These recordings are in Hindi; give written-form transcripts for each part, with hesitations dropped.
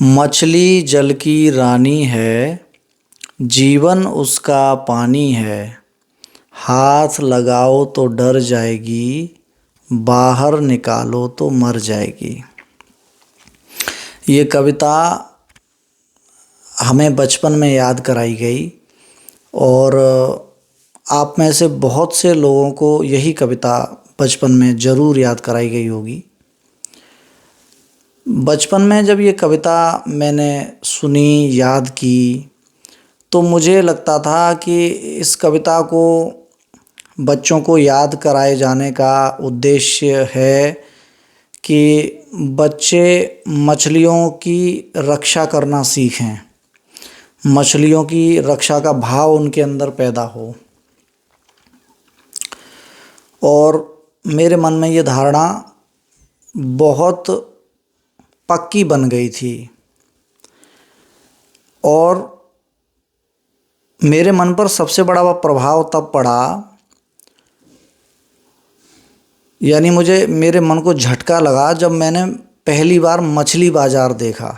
मछली जल की रानी है, जीवन उसका पानी है। हाथ लगाओ तो डर जाएगी, बाहर निकालो तो मर जाएगी। ये कविता हमें बचपन में याद कराई गई और आप में से बहुत से लोगों को यही कविता बचपन में ज़रूर याद कराई गई होगी। बचपन में जब ये कविता मैंने सुनी, याद की, तो मुझे लगता था कि इस कविता को बच्चों को याद कराए जाने का उद्देश्य है कि बच्चे मछलियों की रक्षा करना सीखें, मछलियों की रक्षा का भाव उनके अंदर पैदा हो। और मेरे मन में ये धारणा बहुत पक्की बन गई थी और मेरे मन पर सबसे बड़ा वह प्रभाव तब पड़ा, यानी मेरे मन को झटका लगा जब मैंने पहली बार मछली बाज़ार देखा।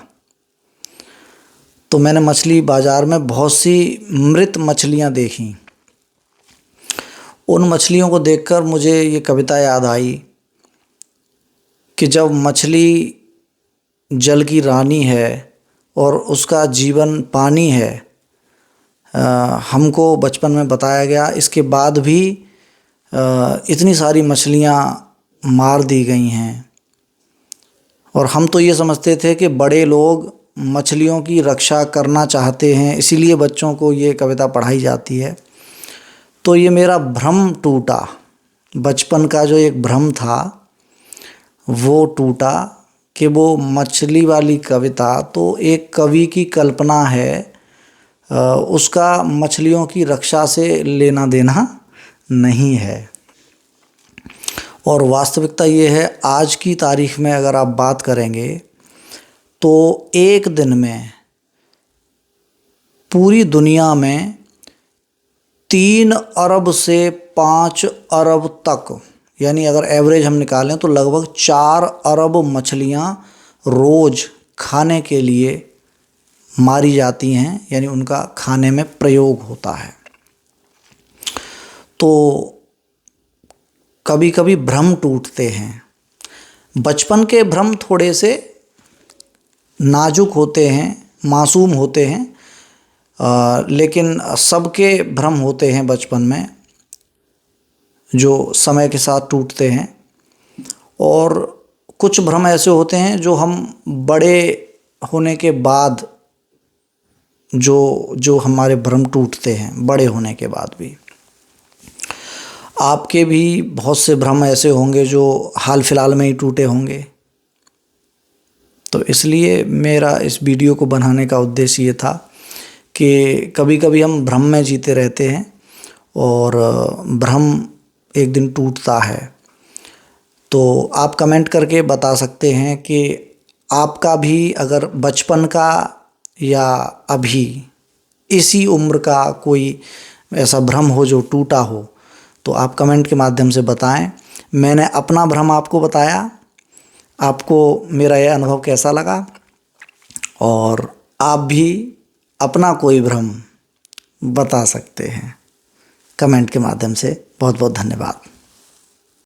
तो मैंने मछली बाज़ार में बहुत सी मृत मछलियां देखीं। उन मछलियों को देखकर मुझे ये कविता याद आई कि जब मछली जल की रानी है और उसका जीवन पानी है, हमको बचपन में बताया गया। इसके बाद भी इतनी सारी मछलियां मार दी गई हैं और हम तो ये समझते थे कि बड़े लोग मछलियों की रक्षा करना चाहते हैं, इसीलिए बच्चों को ये कविता पढ़ाई जाती है। तो ये मेरा भ्रम टूटा, बचपन का जो एक भ्रम था वो टूटा कि वो मछली वाली कविता तो एक कवि की कल्पना है, उसका मछलियों की रक्षा से लेना देना नहीं है। और वास्तविकता ये है, आज की तारीख में अगर आप बात करेंगे तो एक दिन में पूरी दुनिया में 3 अरब से 5 अरब तक, यानी अगर एवरेज हम निकालें तो लगभग 4 अरब मछलियां रोज़ खाने के लिए मारी जाती हैं, यानी उनका खाने में प्रयोग होता है। तो कभी कभी भ्रम टूटते हैं। बचपन के भ्रम थोड़े से नाजुक होते हैं, मासूम होते हैं, लेकिन सबके भ्रम होते हैं बचपन में जो समय के साथ टूटते हैं। और कुछ भ्रम ऐसे होते हैं जो हम बड़े होने के बाद जो हमारे भ्रम टूटते हैं, बड़े होने के बाद भी। आपके भी बहुत से भ्रम ऐसे होंगे जो हाल फिलहाल में ही टूटे होंगे। तो इसलिए मेरा इस वीडियो को बनाने का उद्देश्य ये था कि कभी कभी हम भ्रम में जीते रहते हैं और भ्रम एक दिन टूटता है। तो आप कमेंट करके बता सकते हैं कि आपका भी अगर बचपन का या अभी इसी उम्र का कोई ऐसा भ्रम हो जो टूटा हो, तो आप कमेंट के माध्यम से बताएं। मैंने अपना भ्रम आपको बताया, आपको मेरा यह अनुभव कैसा लगा, और आप भी अपना कोई भ्रम बता सकते हैं कमेंट के माध्यम से। बहुत बहुत धन्यवाद।